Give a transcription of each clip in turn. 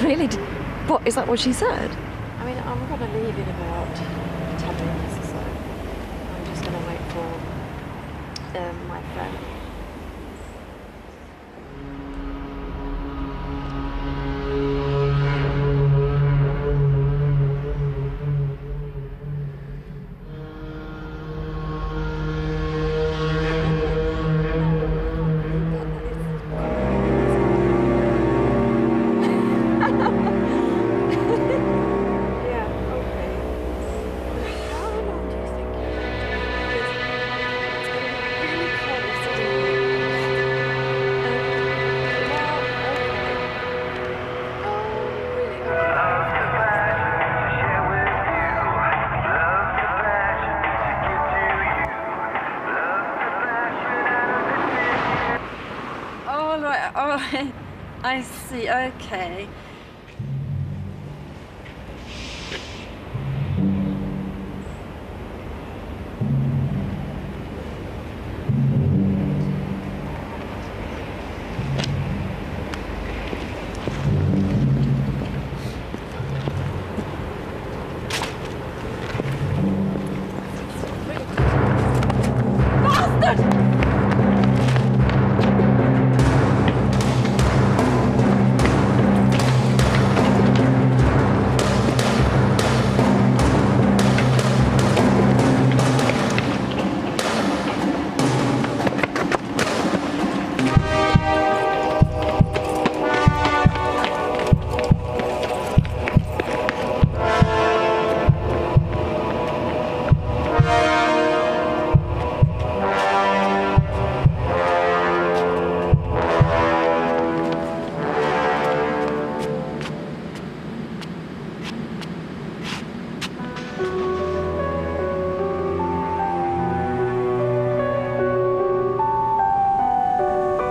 Really? What, is that what she said? I mean, I'm going to leave in about 10 minutes or so. I'm just going to wait for my friend. Oh, I see, okay.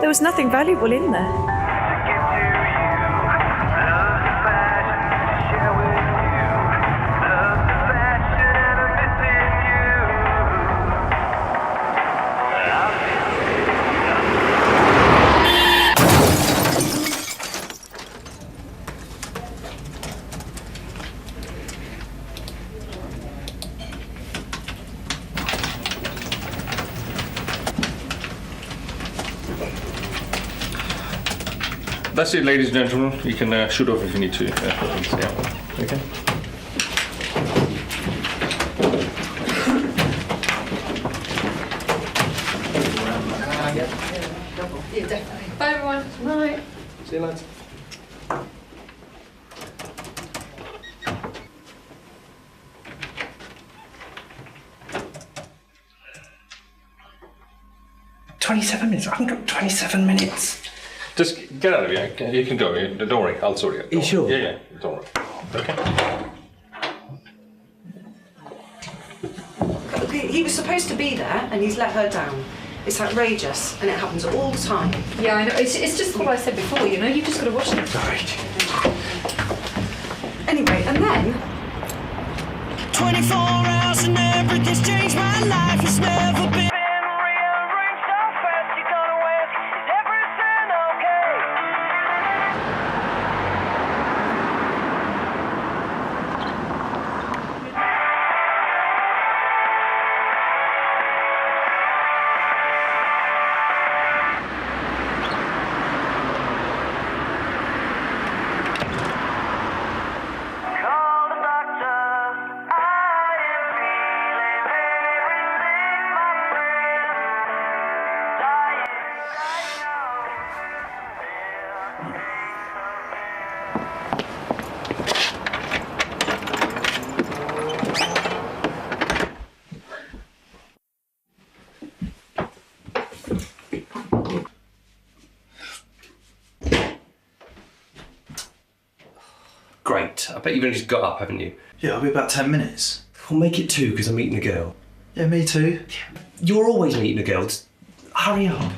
There was nothing valuable in there. That's it, ladies and gentlemen. You can shoot off if you need to. Yeah. Okay. Yeah, definitely. Bye, everyone. Night. See you later. $27 minutes. I haven't got 27 minutes. Just get out of here. You can go. Don't worry. I'll sort it out. Are you sure? Yeah. Don't worry. Okay. He was supposed to be there and he's let her down. It's outrageous and it happens all the time. Yeah, I know. It's just what I said before, you know? You've just got to watch it. Right. Anyway, and then... 24 hours and everything's changed my life. It's never been... Great. I bet you've only just got up, haven't you? Yeah, I'll be about 10 minutes. I'll make it 2 because I'm meeting a girl. Yeah, me too. You're always meeting a girl. Just hurry up.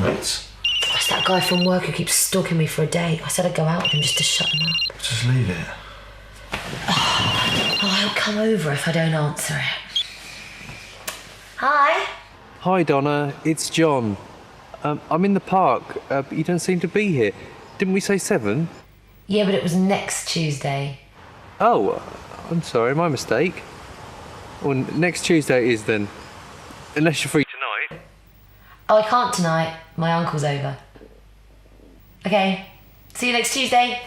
Mates. That's that guy from work who keeps stalking me for a date. I said I'd go out with him just to shut him up. Just leave it. Oh, he'll come over if I don't answer it. Hi. Hi, Donna. It's John. I'm in the park, but you don't seem to be here. Didn't we say 7? Yeah, but it was next Tuesday. Oh, I'm sorry, my mistake. Well, next Tuesday it is then. Unless you're free tonight. Oh, I can't tonight. My uncle's over. Okay. See you next Tuesday.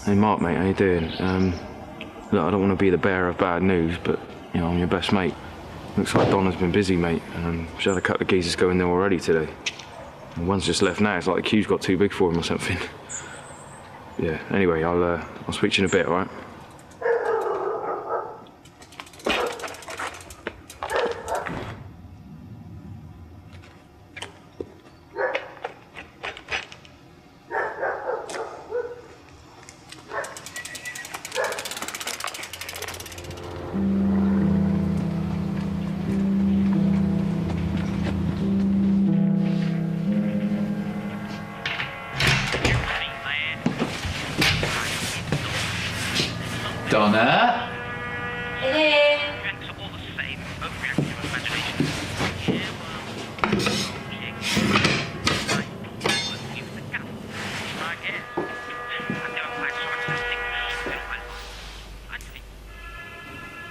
Hey Mark, mate, how you doing? Look, I don't want to be the bearer of bad news, but, you know, I'm your best mate. Looks like Donna's been busy, mate. She had a couple of geezers going there already today. And one's just left now. It's like the queue's got too big for him or something. Yeah, anyway, I'll speak to you in a bit, all right? Donna? Hello.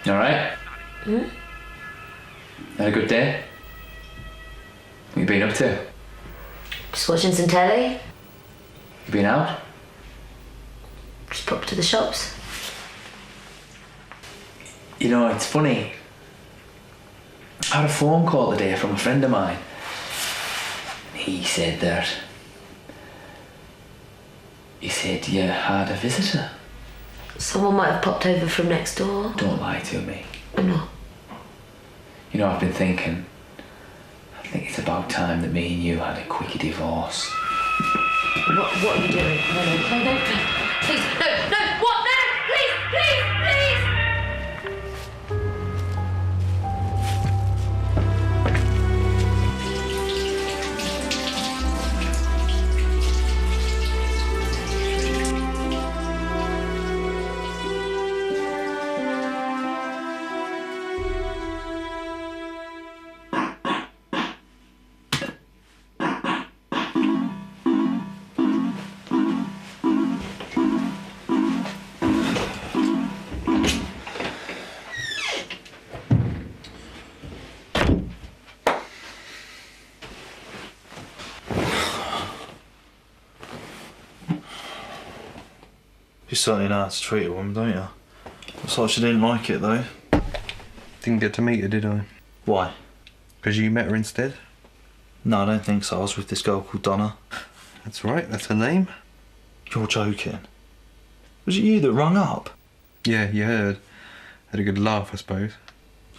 You alright? Had a good day? What you been up to? Just watching some telly. You been out? Just popped to the shops. You know, it's funny. I had a phone call today from a friend of mine. He said you had a visitor. Someone might have popped over from next door. Don't lie to me. I'm not. You know, I've been thinking. I think it's about time that me and you had a quickie divorce. What are you doing? No, please, no, what? No, please. You certainly know how to treat a woman, don't you? Looks like she didn't like it, though. Didn't get to meet her, did I? Why? Because you met her instead? No, I don't think so. I was with this girl called Donna. That's right, that's her name. You're joking. Was it you that rung up? Yeah, you heard. Had a good laugh, I suppose.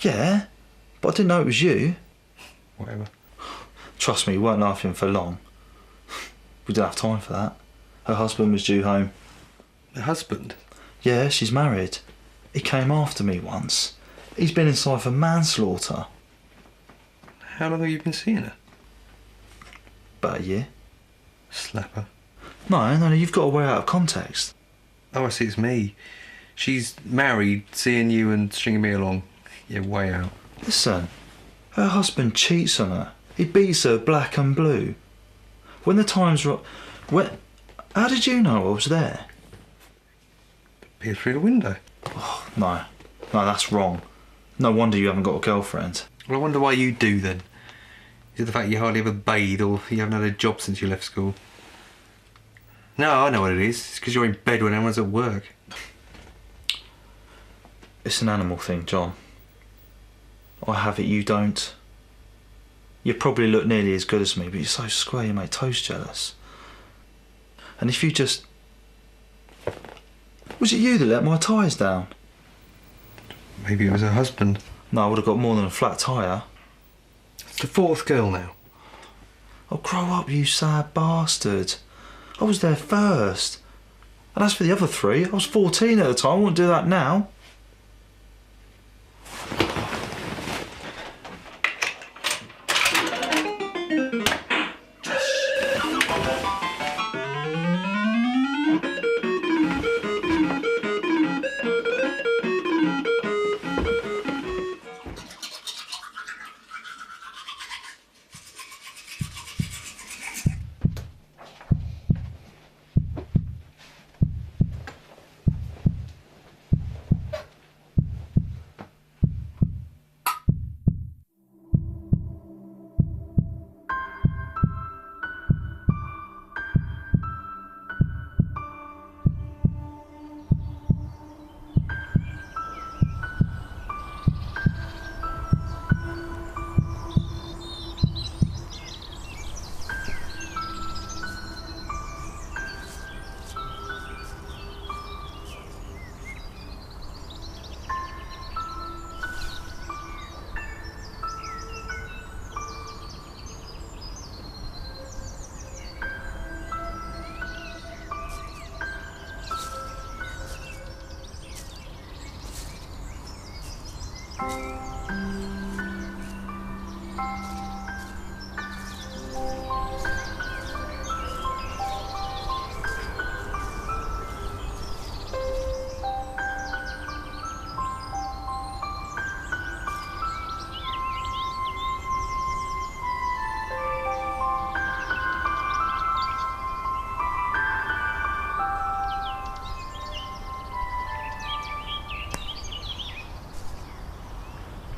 Yeah, but I didn't know it was you. Whatever. Trust me, we weren't laughing for long. We didn't have time for that. Her husband was due home. Her husband? Yeah, she's married. He came after me once. He's been inside for manslaughter. How long have you been seeing her? About a year. Slapper. No, you've got to wear out of context. Oh, I see, it's me. She's married, seeing you and stringing me along. Yeah, way out. Listen, her husband cheats on her. He beats her black and blue. When the time's right... How did you know I was there? Peer through the window. Oh, no, that's wrong. No wonder you haven't got a girlfriend. Well, I wonder why you do then. Is it the fact you hardly ever bathe or you haven't had a job since you left school? No, I know what it is. It's because you're in bed when everyone's at work. It's an animal thing, John. I have it, you don't. You probably look nearly as good as me, but you're so square you make toast jealous. And if you just... Was it you that let my tyres down? Maybe it was her husband. No, I would have got more than a flat tyre. It's the fourth girl now. Oh, grow up, you sad bastard. I was there first. And as for the other three, I was 14 at the time. I wouldn't do that now.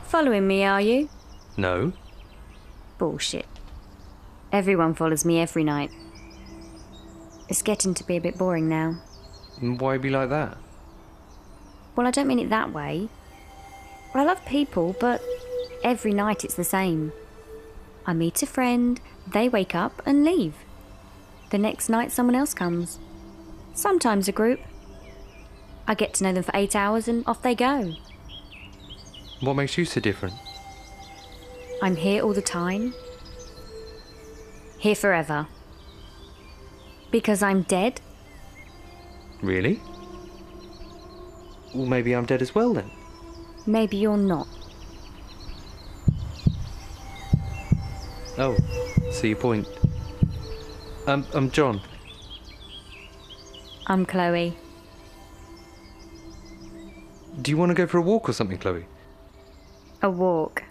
Following me, are you? No. Bullshit. Everyone follows me every night. It's getting to be a bit boring now. Why be like that? Well, I don't mean it that way. I love people, but every night it's the same. I meet a friend, they wake up and leave. The next night someone else comes. Sometimes a group. I get to know them for 8 hours and off they go. What makes you so different? I'm here all the time. Here forever. Because I'm dead. Really? Well, maybe I'm dead as well then. Maybe you're not. Oh, see your point. I'm John. I'm Chloe. Do you want to go for a walk or something, Chloe? A walk.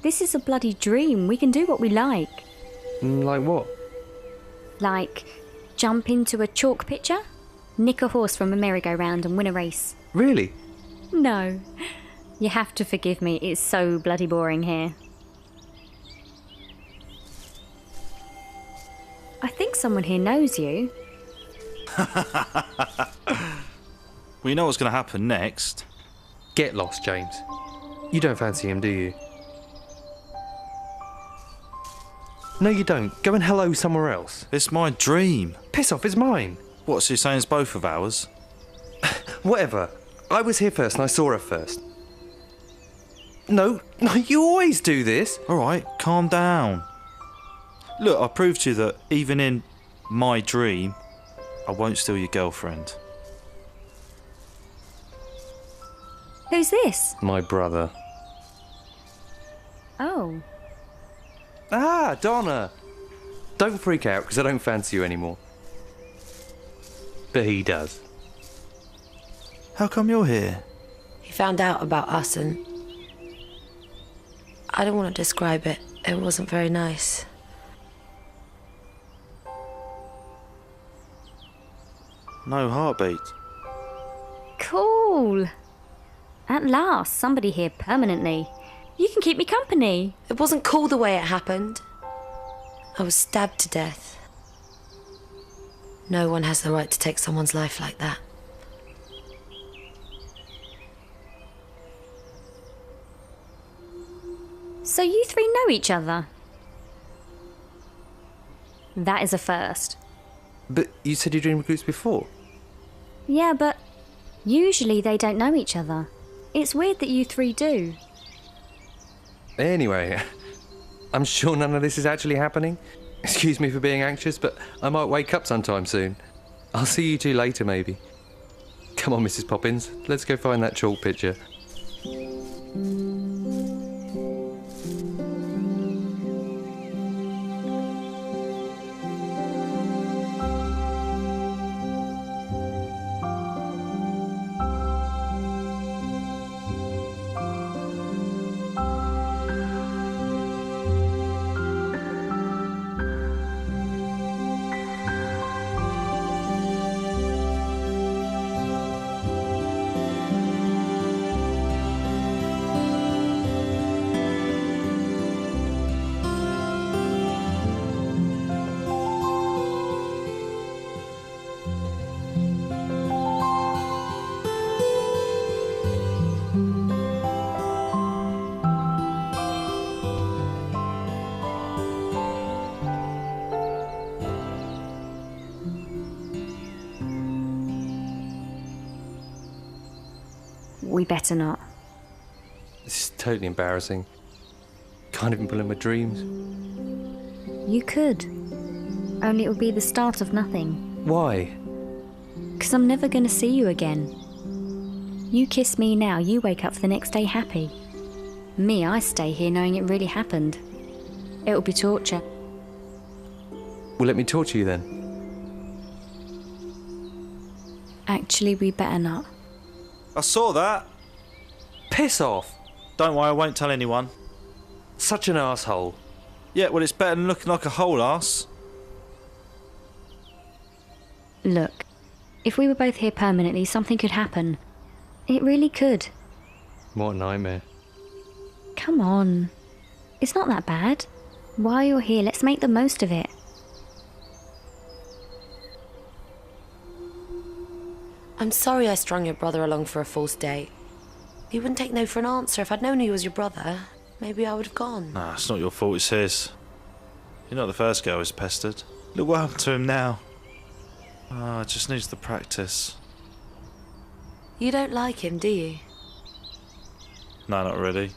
This is a bloody dream. We can do what we like. Like what? Like jump into a chalk pitcher, nick a horse from a merry-go-round and win a race. Really? No. You have to forgive me. It's so bloody boring here. I think someone here knows you. We know what's going to happen next. Get lost, James. You don't fancy him, do you? No, you don't. Go and hello somewhere else. It's my dream. Piss off, it's mine. What, so you're saying it's both of ours? Whatever. I was here first and I saw her first. No, you always do this. All right, calm down. Look, I proved to you that even in my dream, I won't steal your girlfriend. Who's this? My brother. Oh. Ah, Donna. Don't freak out, because I don't fancy you anymore. But he does. How come you're here? He found out about us and... I don't want to describe it. It wasn't very nice. No heartbeat. Cool. At last, somebody here permanently. You can keep me company. It wasn't cool the way it happened. I was stabbed to death. No one has the right to take someone's life like that. So you three know each other? That is a first. But you said you dreamed recruits before? Yeah, but usually they don't know each other. It's weird that you three do. Anyway, I'm sure none of this is actually happening. Excuse me for being anxious, but I might wake up sometime soon. I'll see you two later, maybe. Come on, Mrs. Poppins, let's go find that chalk picture. We better not. This is totally embarrassing. Can't even pull in my dreams. You could. Only it would be the start of nothing. Why? Because I'm never going to see you again. You kiss me now, you wake up for the next day happy. Me, I stay here knowing it really happened. It'll be torture. Well, let me torture you then. Actually, we better not. I saw that. Piss off. Don't worry, I won't tell anyone. Such an asshole. Yeah, well, it's better than looking like a whole ass. Look, if we were both here permanently, something could happen. It really could. What a nightmare. Come on. It's not that bad. While you're here, let's make the most of it. I'm sorry I strung your brother along for a false date. He wouldn't take no for an answer. If I'd known he was your brother, maybe I would have gone. Nah, it's not your fault, it's his. You're not the first girl who's pestered. Look what happened to him now. Ah, just needs the practice. You don't like him, do you? No, not really.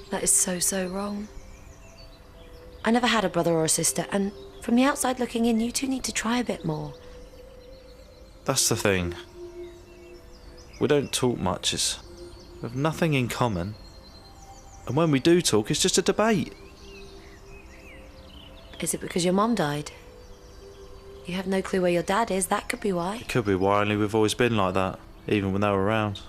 That is so wrong. I never had a brother or a sister, and from the outside looking in, you two need to try a bit more. That's the thing. We don't talk much, we have nothing in common. And when we do talk, it's just a debate. Is it because your mum died? You have no clue where your dad is, that could be why. It could be why, only we've always been like that, even when they were around.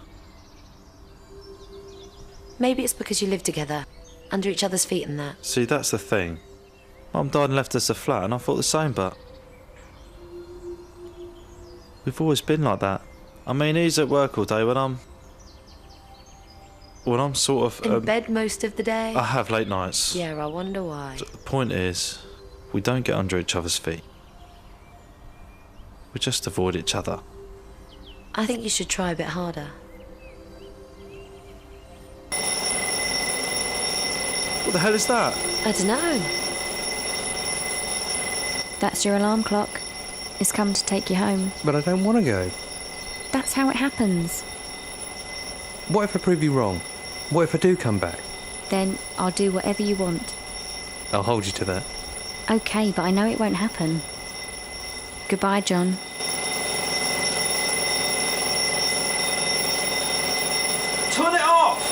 Maybe it's because you live together, under each other's feet and that. See, that's the thing. Mum died and left us a flat, and I thought the same, but we've always been like that. I mean, he's at work all day when I'm sort of... In bed most of the day? I have late nights. Yeah, I wonder why. The point is, we don't get under each other's feet. We just avoid each other. I think you should try a bit harder. What the hell is that? I don't know. That's your alarm clock. It's come to take you home. But I don't want to go. That's how it happens. What if I prove you wrong? What if I do come back? Then I'll do whatever you want. I'll hold you to that. Okay, but I know it won't happen. Goodbye, John. Turn it off!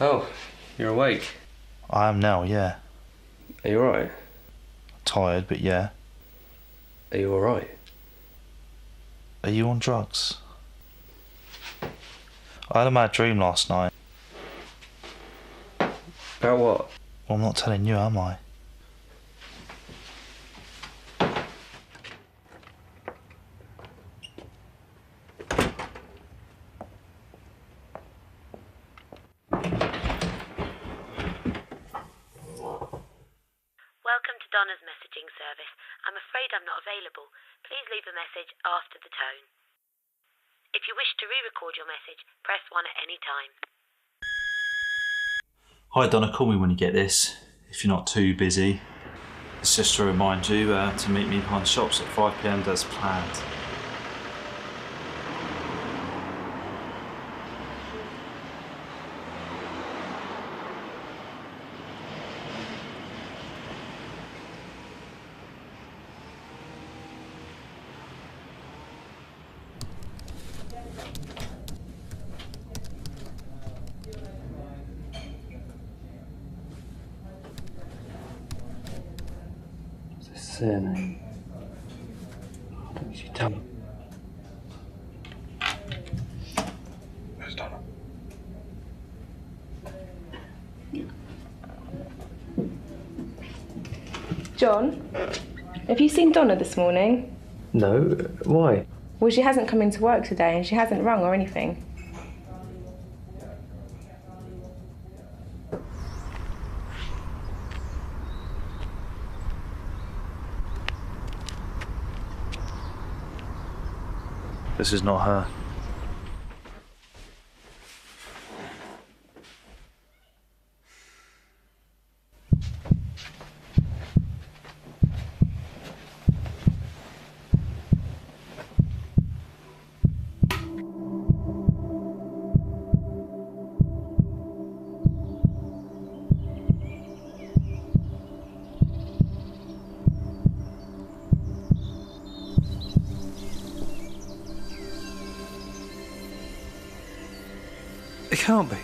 Oh, you're awake. I am now, yeah. Are you alright? Tired, but yeah. Are you alright? Are you on drugs? I had a mad dream last night. About what? Well, I'm not telling you, am I? Welcome to Donna's messaging service. I'm afraid I'm not available. Please leave a message after the tone. If you wish to re-record your message, press 1 at any time. Hi Donna, call me when you get this, if you're not too busy. It's just to remind you to meet me behind the shops at 5 PM as planned. Surname. What did she tell me? Where's Donna? John, have you seen Donna this morning? No, why? Well, she hasn't come into work today and she hasn't rung or anything. This is not her. It can't be.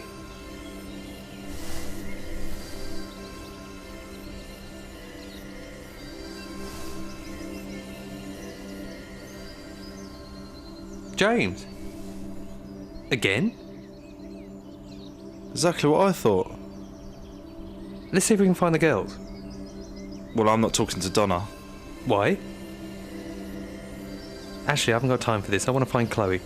James? Again? Exactly what I thought. Let's see if we can find the girls. Well, I'm not talking to Donna. Why? Actually, I haven't got time for this. I want to find Chloe.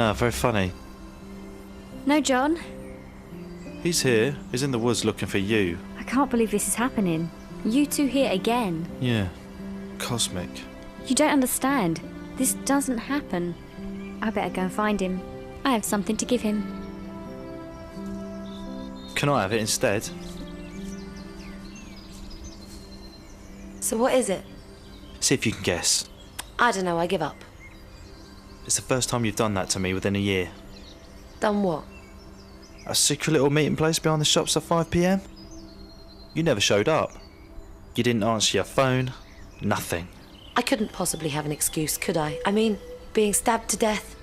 Ah, very funny. No, John. He's here. He's in the woods looking for you. I can't believe this is happening. You two here again. Yeah. Cosmic. You don't understand. This doesn't happen. I better go and find him. I have something to give him. Can I have it instead? So what is it? See if you can guess. I don't know, I give up. It's the first time you've done that to me within a year. Done what? A secret little meeting place behind the shops at 5 PM? You never showed up. You didn't answer your phone. Nothing. I couldn't possibly have an excuse, could I? I mean, being stabbed to death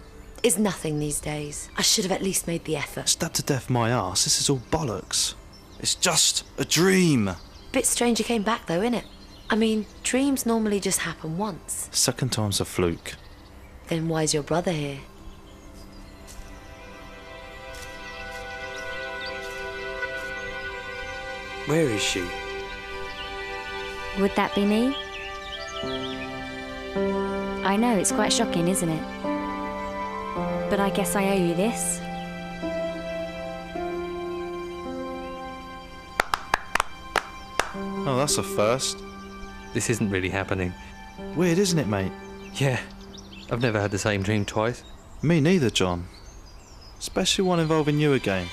is nothing these days. I should have at least made the effort. Stabbed to death my arse. This is all bollocks. It's just a dream. Bit strange you came back though, innit? I mean, dreams normally just happen once. Second time's a fluke. Then why's your brother here? Where is she? Would that be me? I know, it's quite shocking, isn't it? But I guess I owe you this. Oh, that's a first. This isn't really happening. Weird, isn't it, mate? Yeah. I've never had the same dream twice. Me neither, John. Especially one involving you again.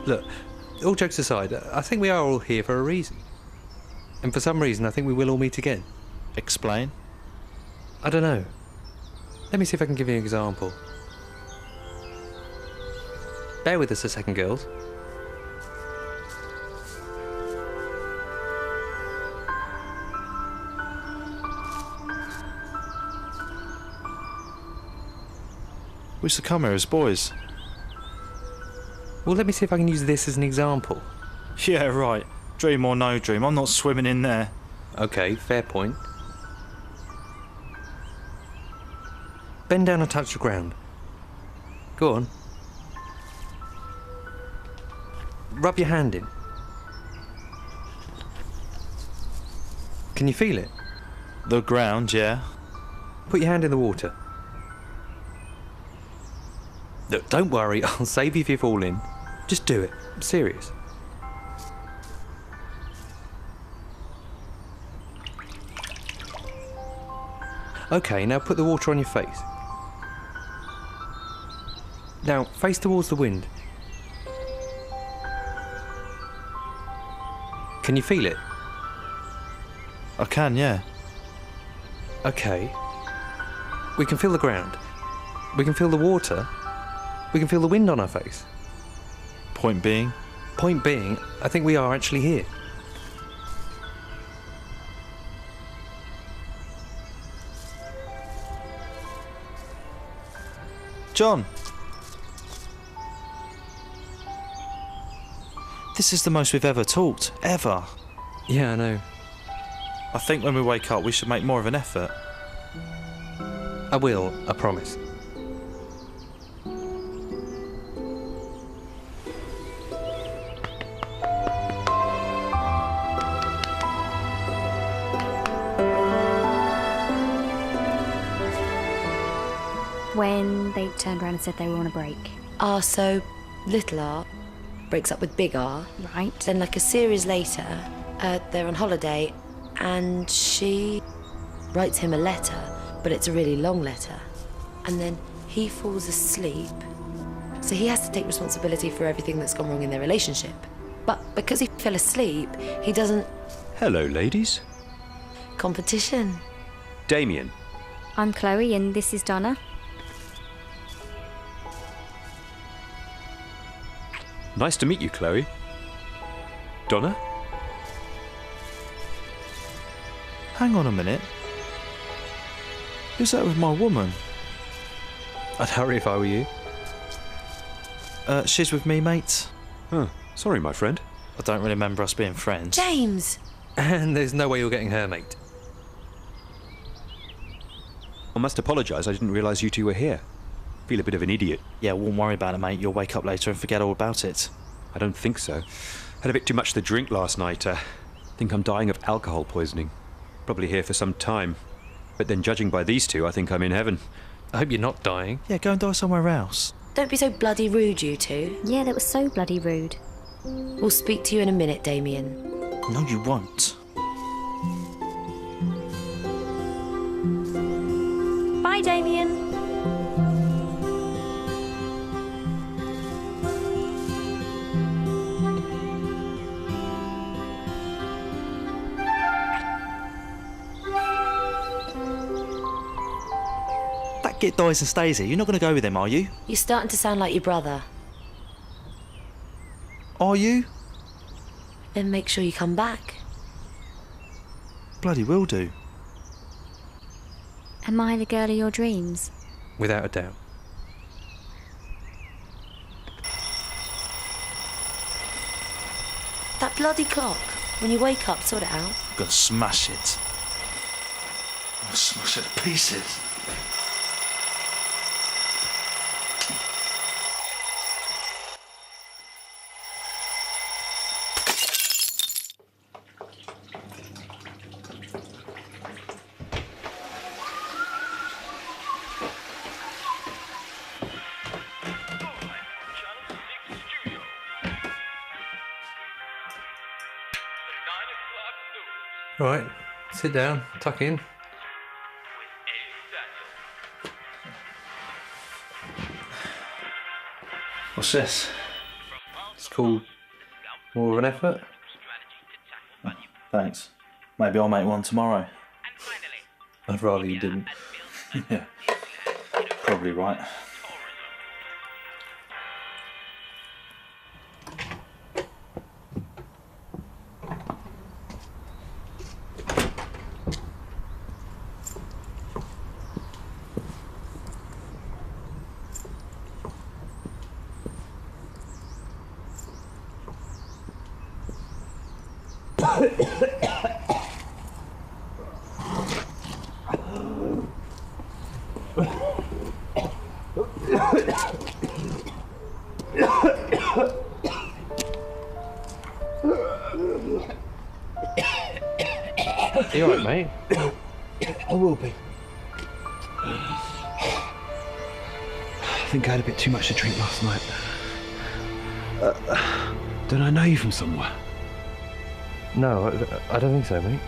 Look, all jokes aside, I think we are all here for a reason. And for some reason, I think we will all meet again. Explain? I don't know. Let me see if I can give you an example. Bear with us a second, girls. We used to come here as boys. Well, let me see if I can use this as an example. Yeah, right. Dream or no dream, I'm not swimming in there. Okay, fair point. Bend down and touch the ground. Go on. Rub your hand in. Can you feel it? The ground, yeah. Put your hand in the water. Look, don't worry, I'll save you if you fall in. Just do it. I'm serious. Okay, now put the water on your face. Now, face towards the wind. Can you feel it? I can, yeah. Okay. We can feel the ground. We can feel the water. We can feel the wind on our face. Point being? Point being, I think we are actually here. John! This is the most we've ever talked. Ever. Yeah, I know. I think when we wake up we should make more of an effort. I will, I promise. When they turned around and said they were on a break. So little R breaks up with big R. Right. Then like a series later, they're on holiday and she writes him a letter, but it's a really long letter. And then he falls asleep. So he has to take responsibility for everything that's gone wrong in their relationship. But because he fell asleep, he doesn't... Hello, ladies. Competition. Damien. I'm Chloe and this is Donna. Nice to meet you, Chloe. Donna? Hang on a minute. Who's that with my woman? I'd hurry if I were you. She's with me, mate. Huh. Sorry, my friend. I don't really remember us being friends. James! And there's no way you're getting her, mate. I must apologise, I didn't realise you two were here. Feel a bit of an idiot. Yeah, won't worry about it, mate. You'll wake up later and forget all about it. I don't think so. Had a bit too much to drink last night. Think I'm dying of alcohol poisoning. Probably here for some time. But then judging by these two, I think I'm in heaven. I hope you're not dying. Yeah, go and die somewhere else. Don't be so bloody rude, you two. Yeah, that was so bloody rude. We'll speak to you in a minute, Damien. No, you won't. Bye, Damien. That git dies and stays here. You're not going to go with him, are you? You're starting to sound like your brother. Are you? Then make sure you come back. Bloody will do. Am I the girl of your dreams? Without a doubt. That bloody clock. When you wake up, sort it out. I'm gonna smash it. I'm gonna smash it to pieces. Right, sit down, tuck in. What's this? It's called More of an Effort. Thanks. Maybe I'll make one tomorrow. I'd rather you didn't. Yeah, probably right. You alright, mate? I will be. I think I had a bit too much to drink last night. Don't I know you from somewhere? No, I don't think so, mate.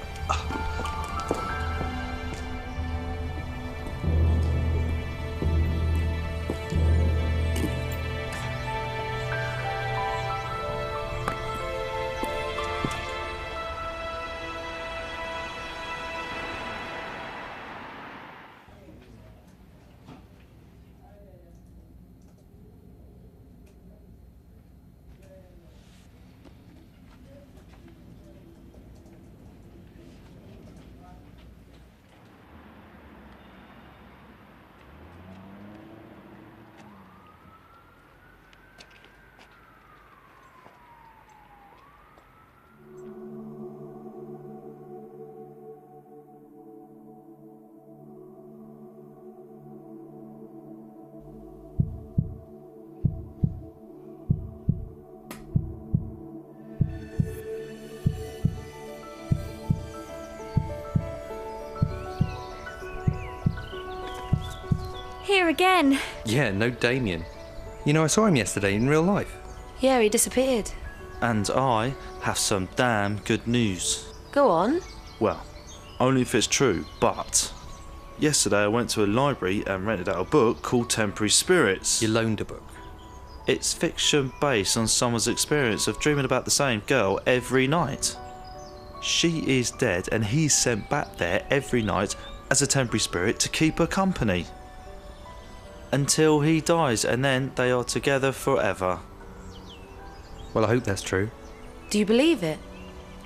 Here again. Yeah, no Damien. You know, I saw him yesterday in real life. Yeah, he disappeared. And I have some damn good news. Go on. Well, only if it's true, but yesterday I went to a library and rented out a book called Temporary Spirits. You loaned a book? It's fiction based on someone's experience of dreaming about the same girl every night. She is dead and he's sent back there every night as a temporary spirit to keep her company. Until he dies, and then they are together forever. Well, I hope that's true. Do you believe it?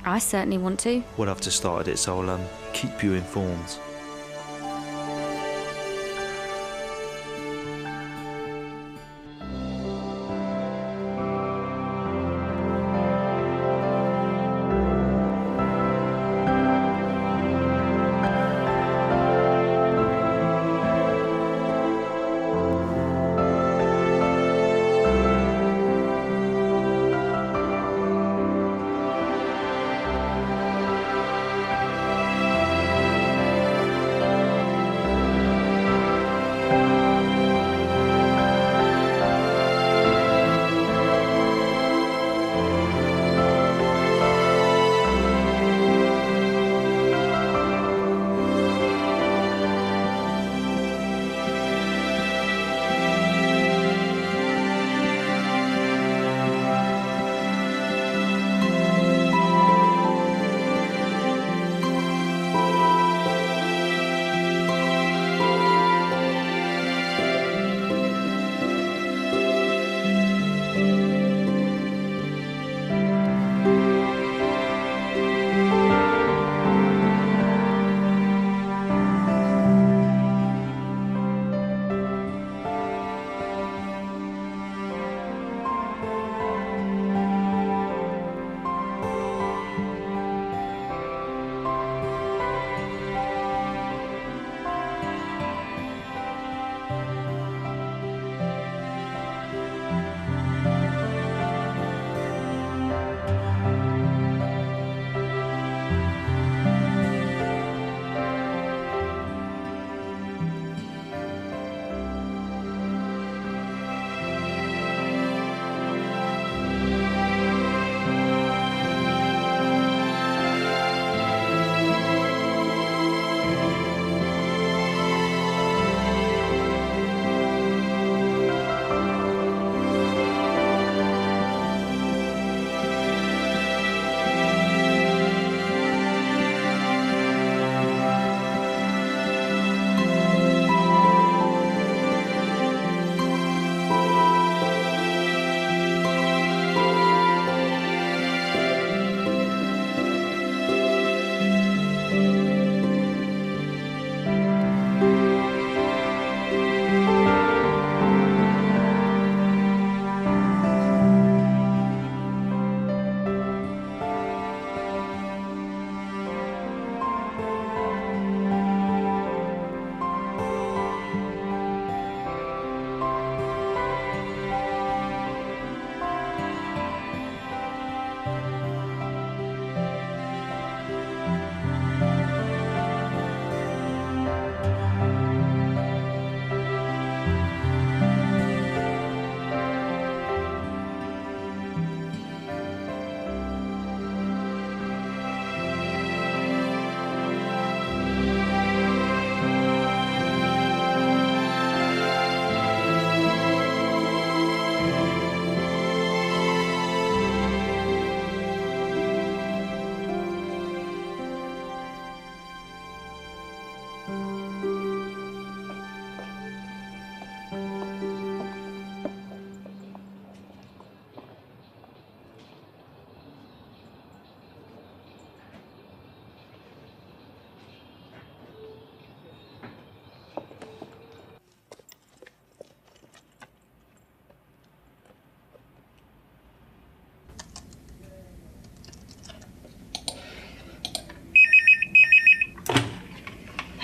I certainly want to. Well, I've just started it, so I'll keep you informed.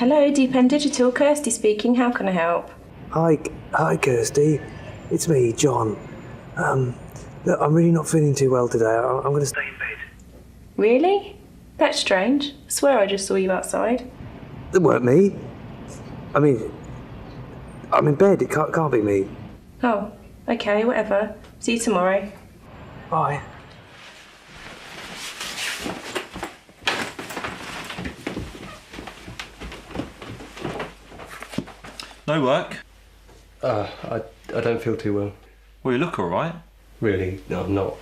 Hello, Deep End Digital. Kirsty speaking. How can I help? Hi, Kirsty. It's me, John. Look, I'm really not feeling too well today. I'm going to stay in bed. Really? That's strange. I swear I just saw you outside. It weren't me. I mean, I'm in bed. It can't be me. Oh, okay, whatever. See you tomorrow. Bye. No work? I don't feel too well. Well, you look all right. Really? No, I'm not.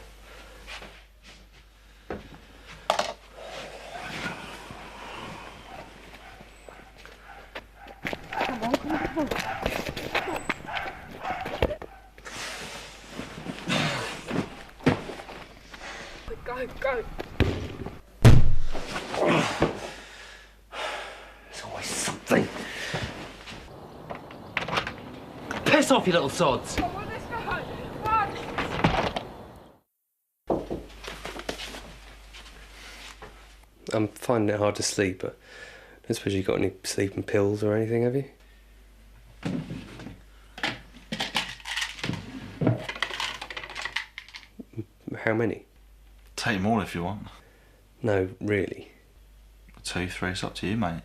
Go. There's always something. Piss off, you little sods! I'm finding it hard to sleep, but I don't suppose you got any sleeping pills or anything, have you? How many? Take them all if you want. No, really. 2, 3, it's up to you, mate.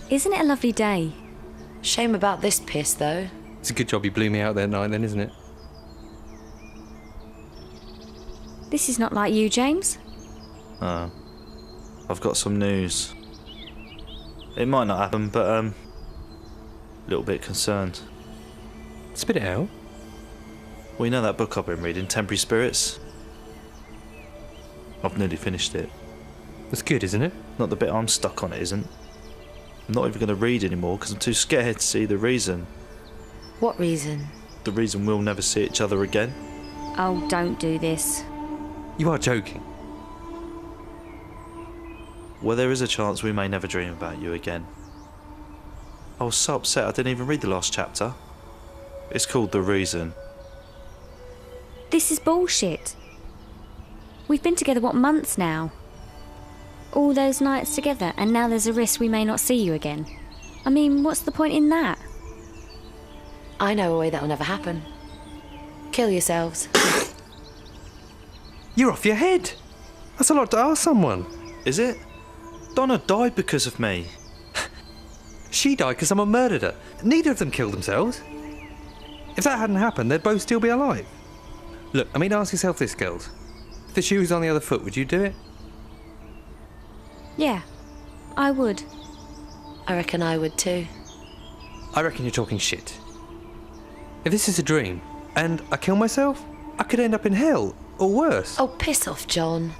Isn't it a lovely day? Shame about this piss, though. It's a good job you blew me out that night then, isn't it? This is not like you, James. I've got some news. It might not happen, but a little bit concerned. Spit it out. Well, you know that book I've been reading, Temporary Spirits? I've nearly finished it. It's good, isn't it? Not the bit I'm stuck on, it isn't. I'm not even going to read anymore because I'm too scared to see the reason. What reason? The reason we'll never see each other again. Oh, don't do this. You are joking. Well, there is a chance we may never dream about you again. I was so upset I didn't even read the last chapter. It's called The Reason. This is bullshit. We've been together, what, months now? All those nights together, and now there's a risk we may not see you again. I mean, what's the point in that? I know a way that'll never happen. Kill yourselves. You're off your head. That's a lot to ask someone. Is it? Donna died because of me. She died because someone murdered her. Neither of them killed themselves. If that hadn't happened, they'd both still be alive. Look, I mean, ask yourself this, girls. If the shoe was on the other foot, would you do it? Yeah, I would. I reckon I would too. I reckon you're talking shit. If this is a dream, and I kill myself, I could end up in hell, or worse. Oh, piss off, John.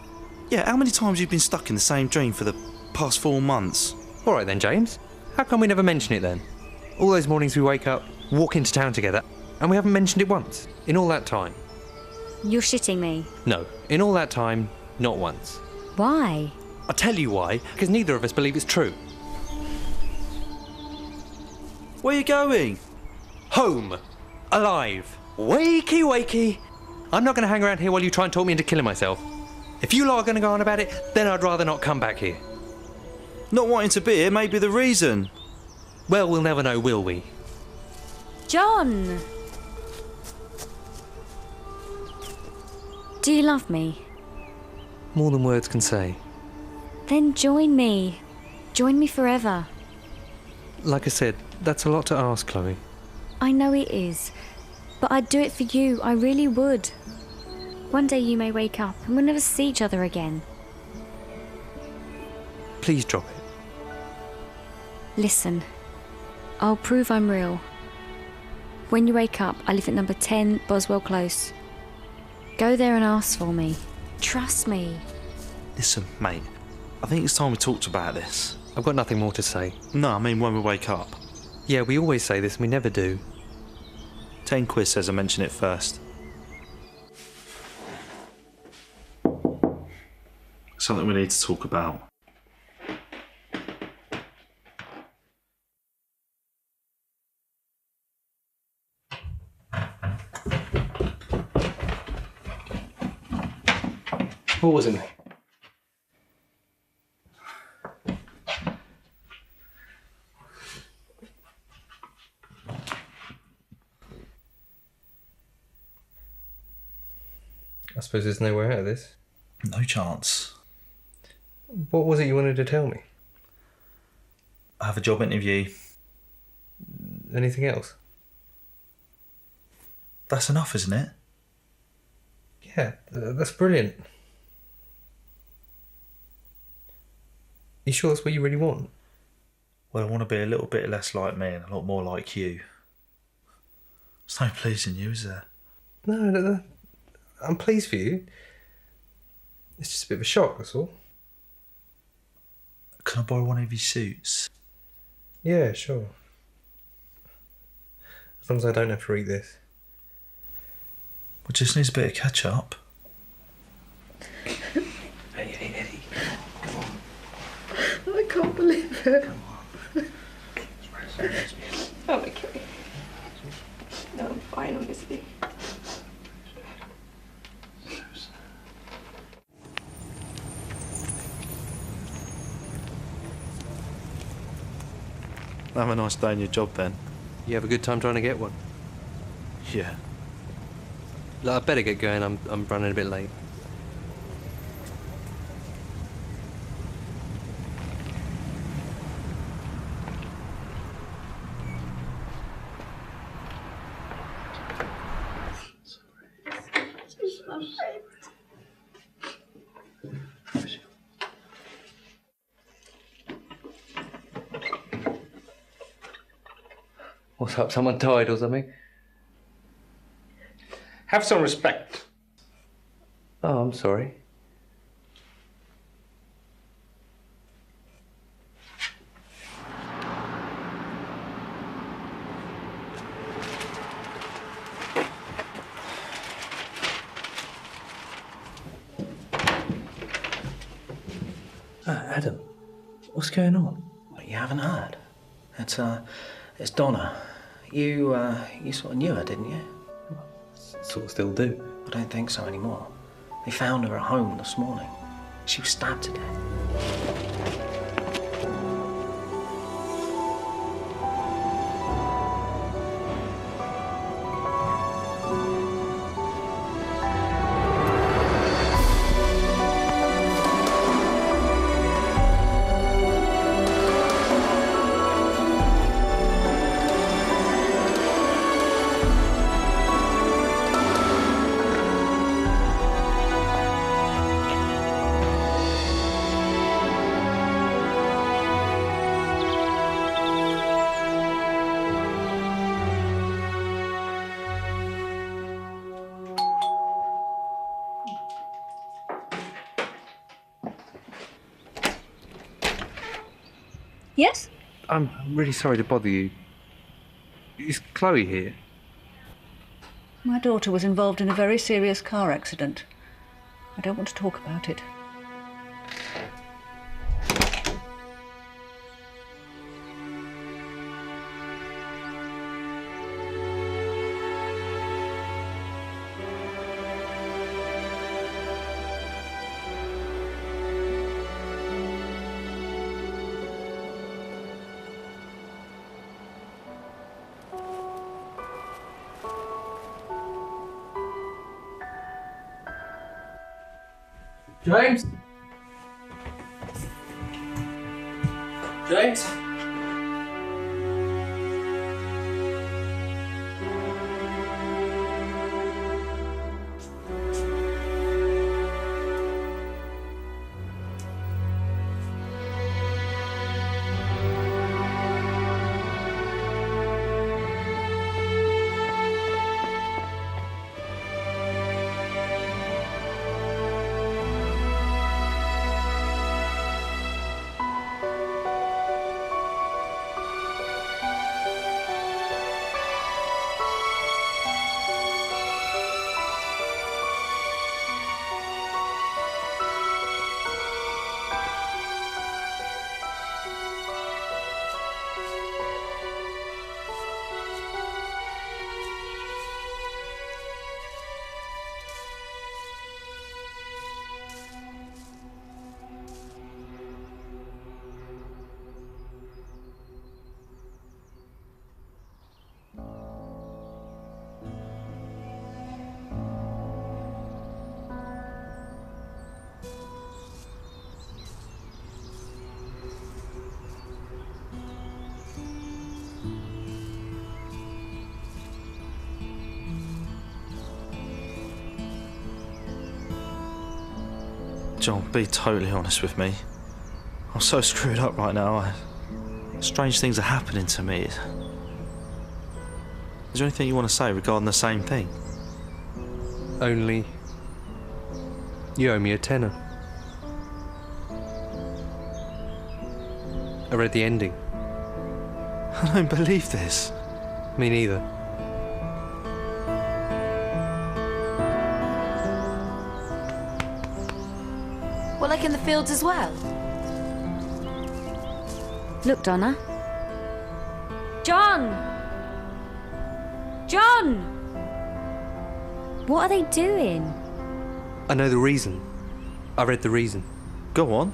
Yeah, how many times have you been stuck in the same dream for the past 4 months? All right then, James. How come we never mention it then? All those mornings we wake up, walk into town together, and we haven't mentioned it once, in all that time. You're shitting me. No, in all that time, not once. Why? I'll tell you why, because neither of us believe it's true. Where are you going? Home. Alive. Wakey, wakey. I'm not going to hang around here while you try and talk me into killing myself. If you lot are going to go on about it, then I'd rather not come back here. Not wanting to be here may be the reason. Well, we'll never know, will we? Do you love me? More than words can say. Then join me. Join me forever. Like I said, that's a lot to ask, Chloe. I know it is, but I'd do it for you. I really would. One day you may wake up and we'll never see each other again. Please drop it. Listen, I'll prove I'm real. When you wake up, I live at number 10 Boswell Close. Go there and ask for me. Trust me. Listen, mate, I think it's time we talked about this. I've got nothing more to say. No, I mean when we wake up. Yeah, we always say this, we never do. 10 quiz says I mention it first. Something we need to talk about. What was it, mate? I suppose there's no way out of this. No chance. What was it you wanted to tell me? I have a job interview. Anything else? That's enough, isn't it? Yeah, that's brilliant. You sure that's what you really want? Well, I want to be a little bit less like me and a lot more like you. There's no pleasing you, is there? No, I'm pleased for you. It's just a bit of a shock, that's all. Can I borrow one of your suits? Yeah, sure. As long as I don't have to read this. Well, just needs a bit of catch up. Hey, Eddie. Come on. I can't believe it. I'm okay. No, I'm fine, honestly. Have a nice day in your job then. You have a good time trying to get one? Yeah. Look, I better get going, I'm running a bit late. What's up, someone died or something? Have some respect. Oh, I'm sorry. Adam, what's going on? What, you haven't heard? It's Donna. You sort of knew her, didn't you? Sort of still do. I don't think so anymore. They found her at home this morning. She was stabbed to death. Yes? I'm really sorry to bother you. Is Chloe here? My daughter was involved in a very serious car accident. I don't want to talk about it. James? James? John, be totally honest with me. I'm so screwed up right now. Strange things are happening to me. Is there anything you want to say regarding the same thing? Only you owe me a tenner. I read the ending. I don't believe this. Me neither. Well, like in the fields as well. Look, Donna. John! John! What are they doing? I know the reason. I read the reason. Go on.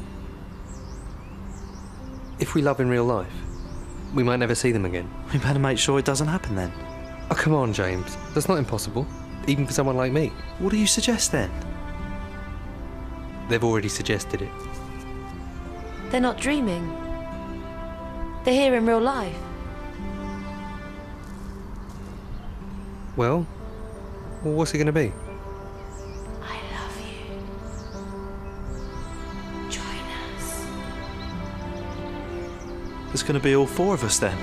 If we love in real life, we might never see them again. We better make sure it doesn't happen then. Oh, come on, James. That's not impossible, even for someone like me. What do you suggest then? They've already suggested it. They're not dreaming. They're here in real life. Well, what's it going to be? I love you. Join us. There's going to be all four of us then.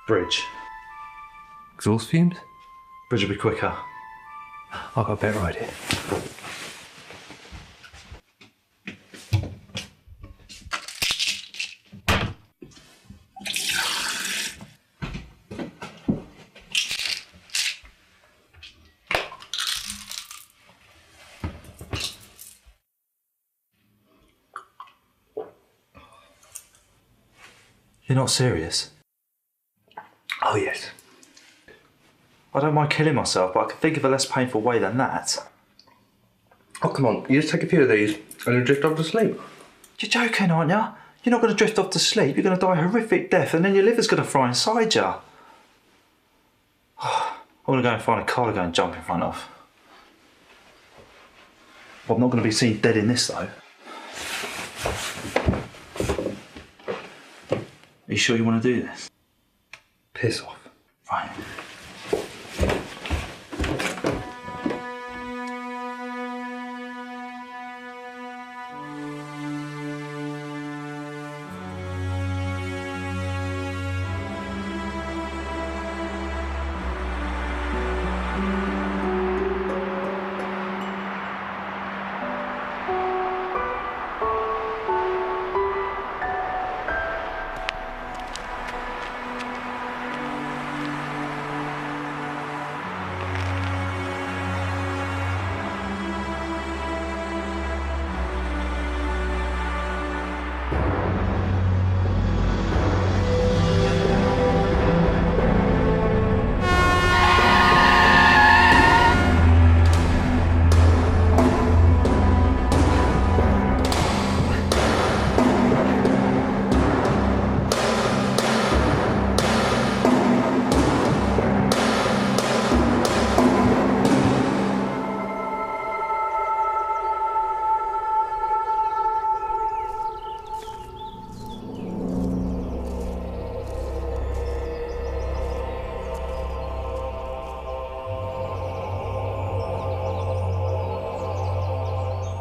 Bridge. Exhaust fumes? Bridge will be quicker. I've got a better idea. You're not serious? Oh, yes. I don't mind killing myself, but I can think of a less painful way than that. Oh, come on. You just take a few of these and you'll drift off to sleep. You're joking, aren't you? You're not going to drift off to sleep. You're going to die a horrific death and then your liver's going to fry inside you. I'm going to go and find a car to go and jump in front of. Well, I'm not going to be seen dead in this, though. Are you sure you want to do this? Piss off. Right.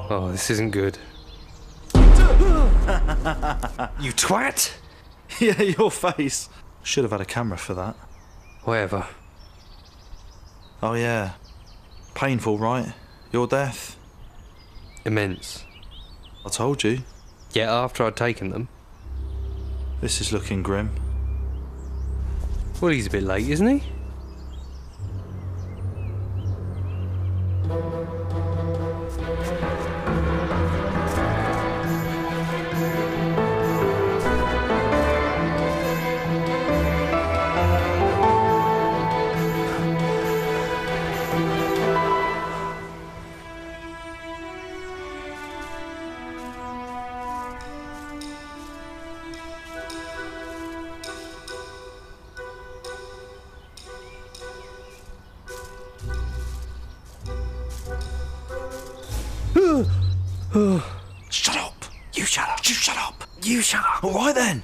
Oh, this isn't good. You twat! Yeah, your face. Should have had a camera for that. Whatever. Oh yeah. Painful, right? Your death? Immense. I told you. Yeah, after I'd taken them. This is looking grim. Well, he's a bit late, isn't he? Shut up! You shut up! You shut up! You shut up! Alright then!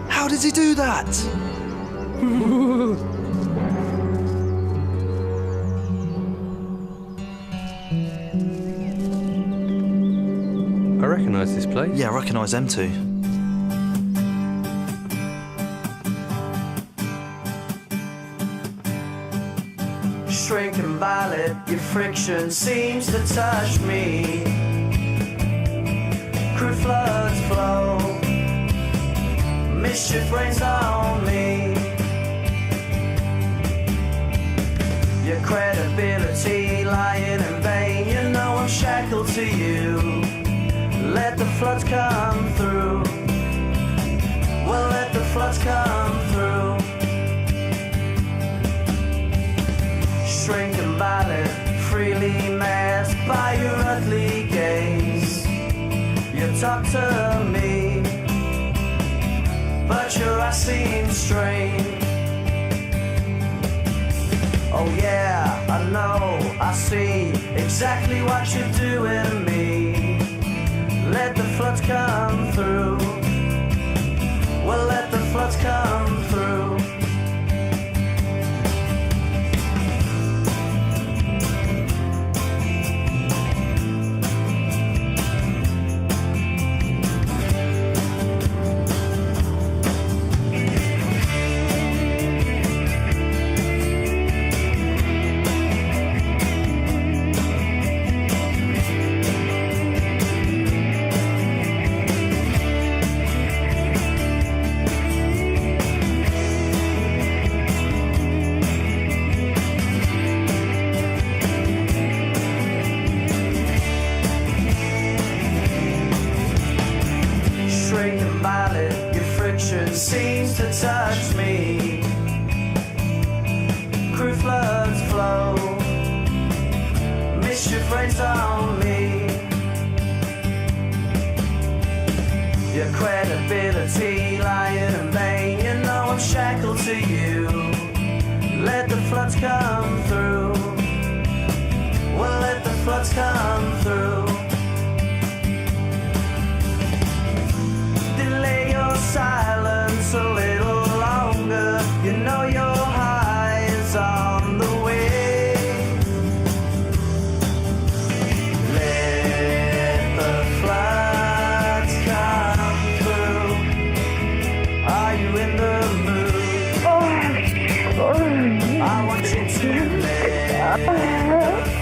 How did he do that? I recognise this place. Yeah, I recognise them too. Shrinking violet, your friction seems to touch me. Crude floods flow, mischief rains on me. Your credibility lying in vain, you know I'm shackled to you. Let the floods come through. Well, let the floods come through. Shrinking violet, freely masked by your ugly gaze. You talk to me, but your eyes seem strained. Oh yeah, I know, I see exactly what you're doing to me. Let the floods come through. Well, let the floods come through. Seems to touch me. Crude floods flow, mischief rains on me. Your credibility lying in vain, you know I'm shackled to you. Let the floods come through. Well, let the floods come through. Delay your silence a little longer. You know your high is on the way. Let the floods come through. Are you in the mood? I want you to let the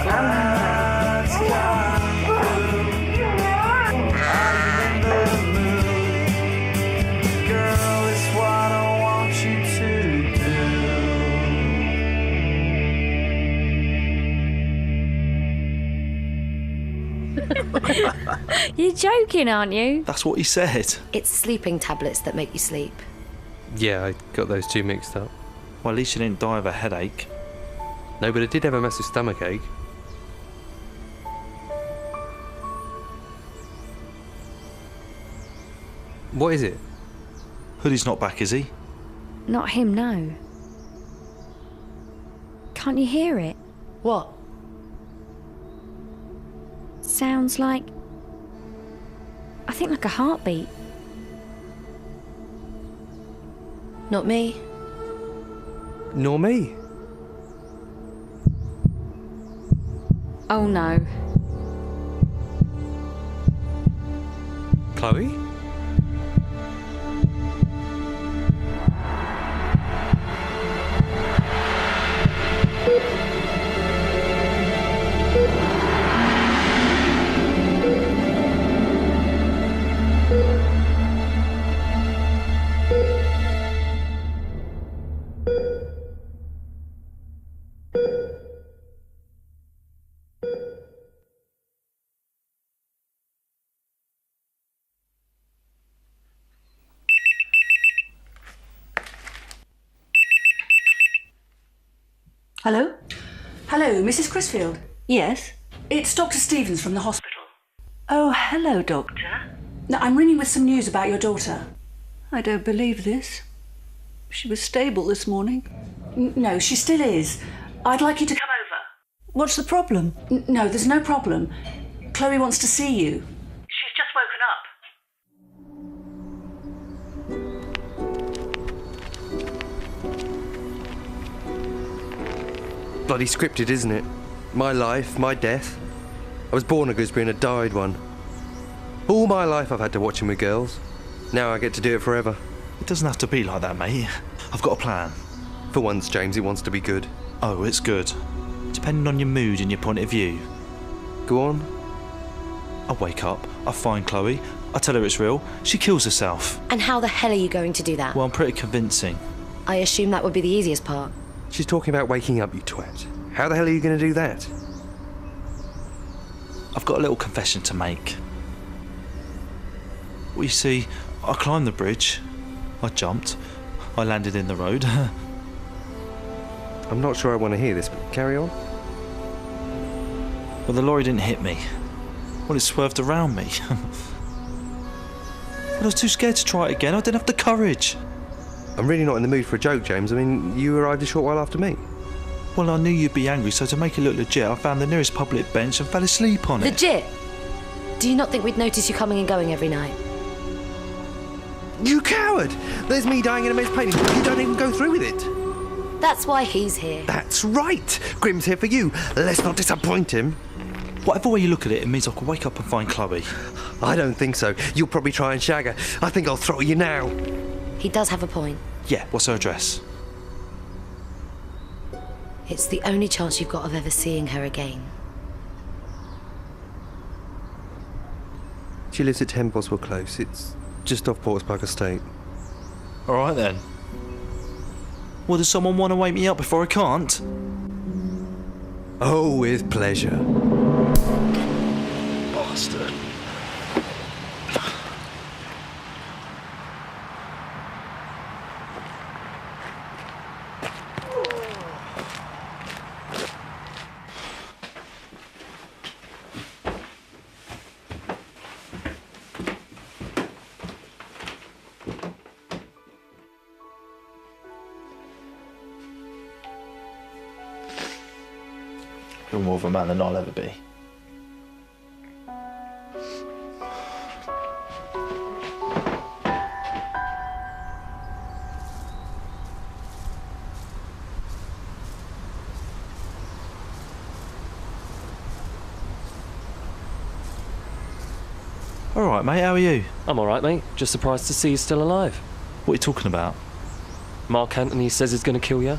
floods come through. Are you in the mood? Girl, it's what I want you to do. You're joking, aren't you? That's what he said. It's sleeping tablets that make you sleep. Yeah, I got those two mixed up. Well, at least you didn't die of a headache. No, but I did have a massive stomach ache. What is it? Hoodie's not back, is he? Not him, no. Can't you hear it? What? Sounds like... I think like a heartbeat. Not me. Nor me. Oh no. Chloe? Hello? Hello, Mrs. Crisfield? Yes? It's Dr. Stevens from the hospital. Oh, hello, Doctor. No, I'm ringing with some news about your daughter. I don't believe this. She was stable this morning. No, she still is. I'd like you to come over. What's the problem? No, there's no problem. Chloe wants to see you. She's just woken up. Bloody scripted, isn't it? My life, my death. I was born a Gooseberry and I died one. All my life I've had to watch him with girls. Now I get to do it forever. It doesn't have to be like that, mate. I've got a plan. For once, James, it wants to be good. Oh, it's good. Depending on your mood and your point of view. Go on. I wake up, I find Chloe, I tell her it's real, she kills herself. And how the hell are you going to do that? Well, I'm pretty convincing. I assume that would be the easiest part. She's talking about waking up, you twat. How the hell are you going to do that? I've got a little confession to make. Well, you see, I climbed the bridge, I jumped, I landed in the road. I'm not sure I want to hear this, but carry on. Well, the lorry didn't hit me. Well, it swerved around me. But I was too scared to try it again. I didn't have the courage. I'm really not in the mood for a joke, James. I mean, you arrived a short while after me. Well, I knew you'd be angry, so to make it look legit, I found the nearest public bench and fell asleep on it. Legit? Do you not think we'd notice you coming and going every night? You coward! There's me dying in a maze painting. You don't even go through with it. That's why he's here. That's right! Grim's here for you. Let's not disappoint him. Whatever way you look at it, it means I can wake up and find Chloe. I don't think so. You'll probably try and shag her. I think I'll throttle you now. He does have a point. Yeah, what's her address? It's the only chance you've got of ever seeing her again. She lives at 10 Boswell Close. It's just off Portspark Estate. All right, then. Well, does someone want to wake me up before I can't? Oh, with pleasure. Bastard. You're more of a man than I'll ever be. Alright, mate, how are you? I'm alright, mate. Just surprised to see you still alive. What are you talking about? Mark Anthony says he's going to kill you.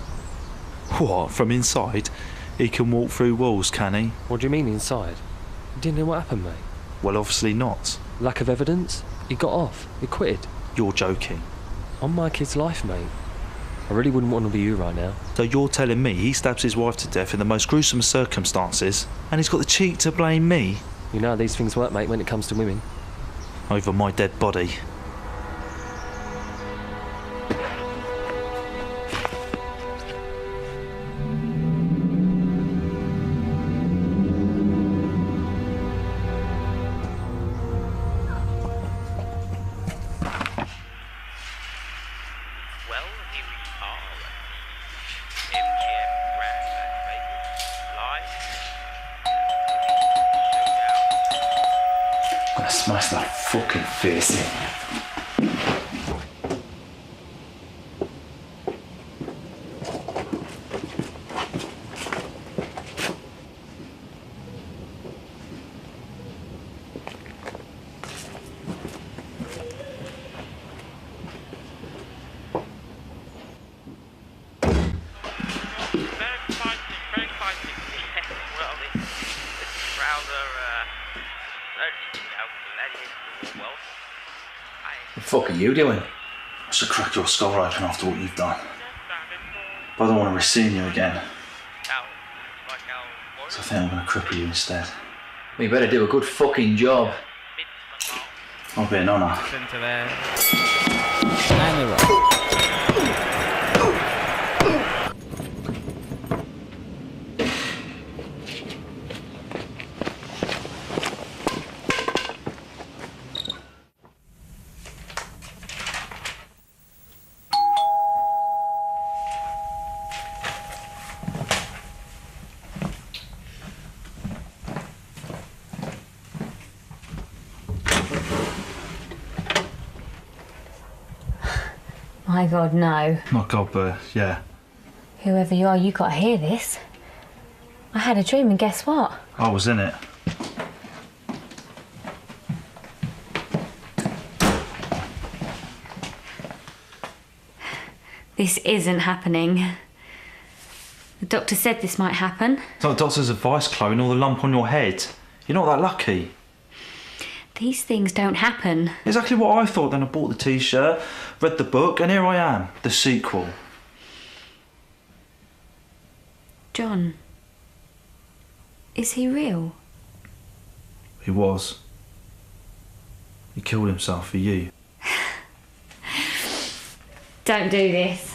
What, from inside? He can walk through walls, can he? What do you mean inside? You didn't know what happened, mate? Well, obviously not. Lack of evidence? He got off. He quitted. You're joking. On my kid's life, mate. I really wouldn't want to be you right now. So you're telling me he stabs his wife to death in the most gruesome circumstances, and he's got the cheek to blame me? You know how these things work, mate, when it comes to women. Over my dead body. I'm gonna smash that fucking face in. fuck are you doing? I should crack your skull open after what you've done. But I don't want to risk seeing you again. So I think I'm going to cripple you instead. We better do a good fucking job. I'll be an honour. My God, no. My God, but yeah. Whoever you are, you got to hear this. I had a dream, and guess what? I was in it. This isn't happening. The doctor said this might happen. It's not the doctor's advice, Chloe, nor the lump on your head. You're not that lucky. These things don't happen. Exactly what I thought. Then I bought the T-shirt, read the book, and here I am, the sequel. John, is he real? He was. He killed himself for you. Don't do this.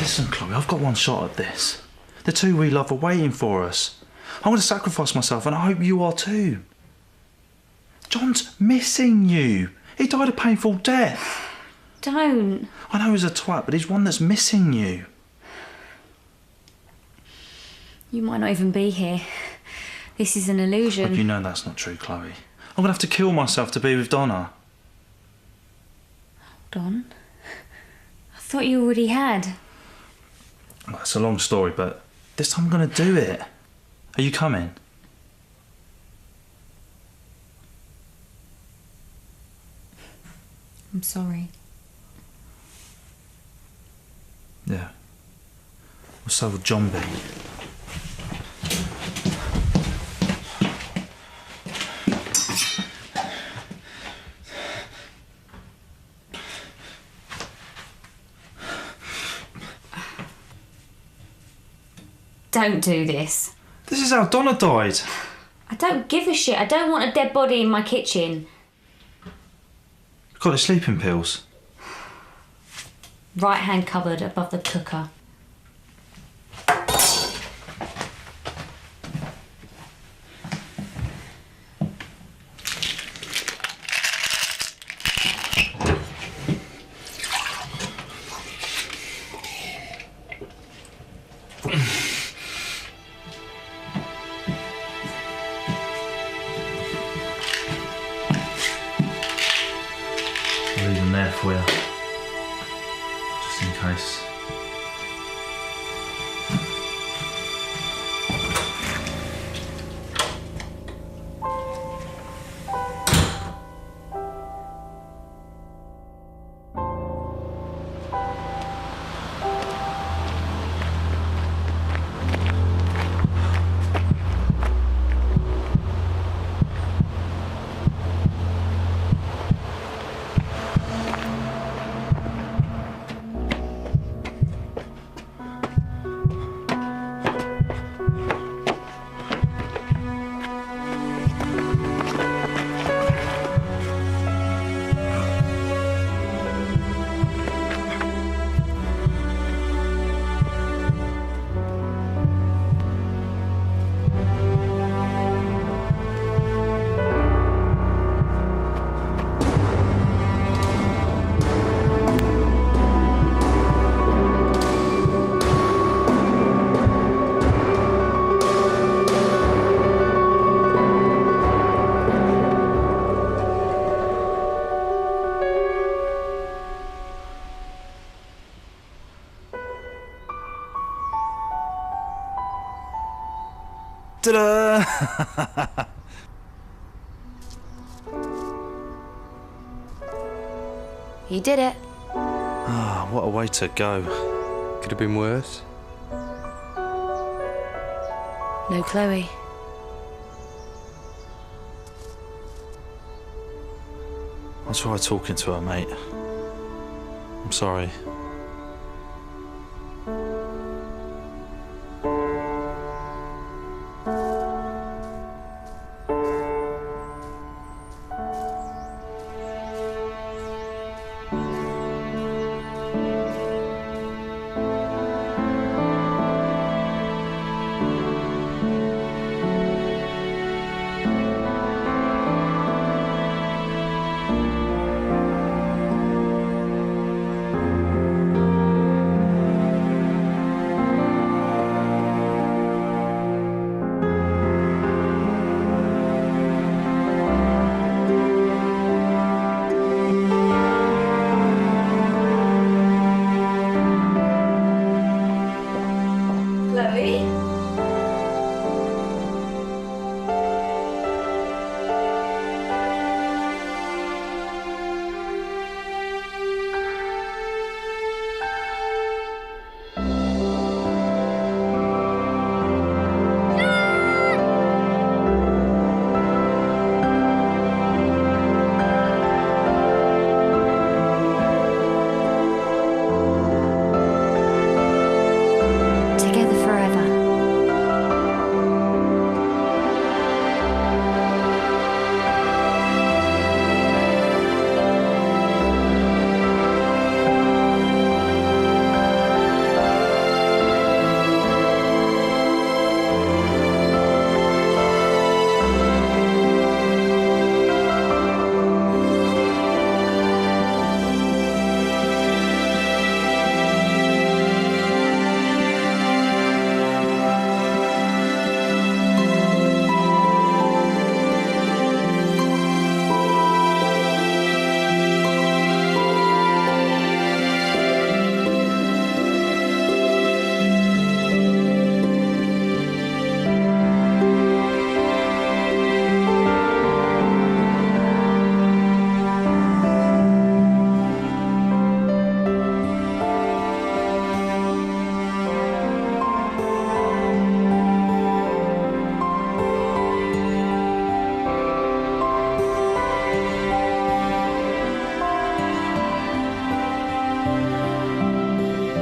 Listen, Chloe, I've got one shot at this. The two we love are waiting for us. I'm going to sacrifice myself, and I hope you are too. John's missing you. He died a painful death. Don't. I know he's a twat, but he's one that's missing you. You might not even be here. This is an illusion. But you know that's not true, Chloe. I'm going to have to kill myself to be with Donna. Hold on. I thought you already had. Well, it's a long story, but this time I'm going to do it. Are you coming? I'm sorry. Yeah. Well, so will John be. Don't do this. This is how Donna died. I don't give a shit. I don't want a dead body in my kitchen. Got the sleeping pills. Right hand cupboard above the cooker. I'll leave them there for you. Just in case. Ta-da! You did it. Ah, what a way to go. Could have been worse. No Chloe. I tried talking to her, mate. I'm sorry.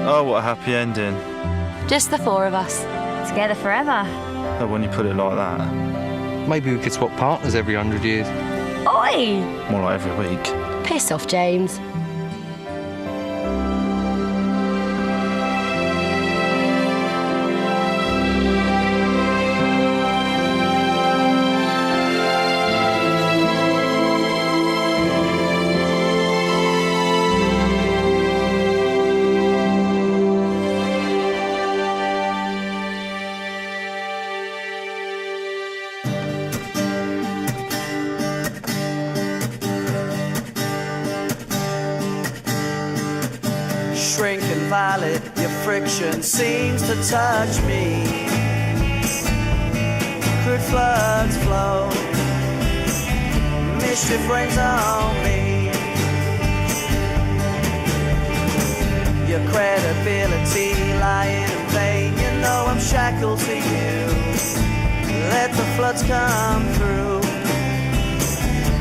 Oh, what a happy ending. Just the four of us. Together forever. Oh, when you put it like that. Maybe we could swap partners every 100 years. Oi! More like every week. Piss off, James. Shrinking violet, your friction seems to touch me. Crude floods flow, mischief reigns on me. Your credibility lying in vain, you know I'm shackled to you. Let the floods come through.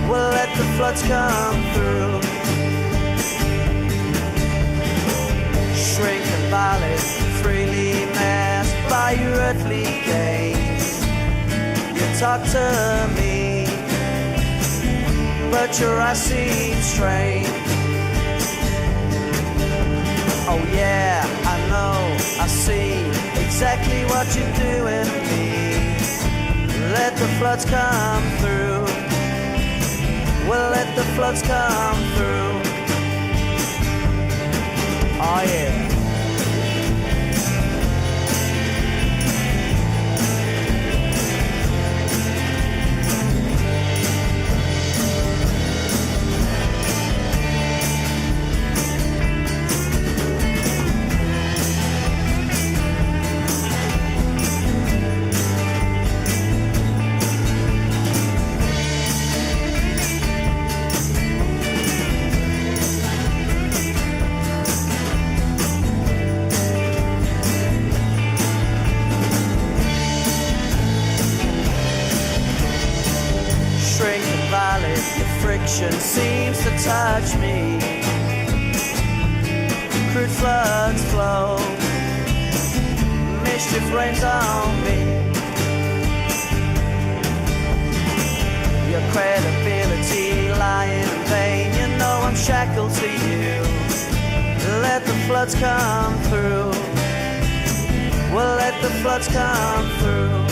Well, let the floods come through. Shrink and violet, freely masked by your earthly gains. You talk to me, but your eyes seem strange. Oh yeah, I know, I see exactly what you're doing to me. Let the floods come through. Well, let the floods come through. Oh yeah. passion seems to touch me. Crude floods flow, mischief rains on me. Your credibility lying in vain. You know I'm shackled to you. Let the floods come through. Well, let the floods come through.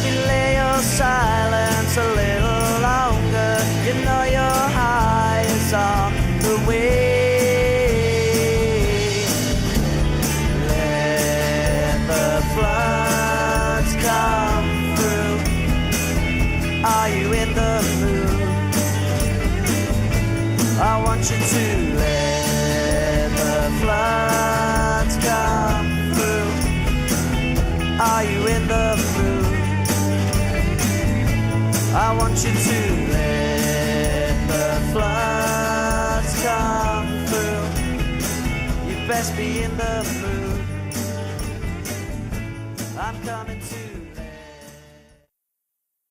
Delay your silence a little longer. You know your high is on the way. Let the floods come through. Are you in the mood? I want you to let the floods come through. Are you in the mood? I want you to let the floods come through. You best be in the mood. I'm coming to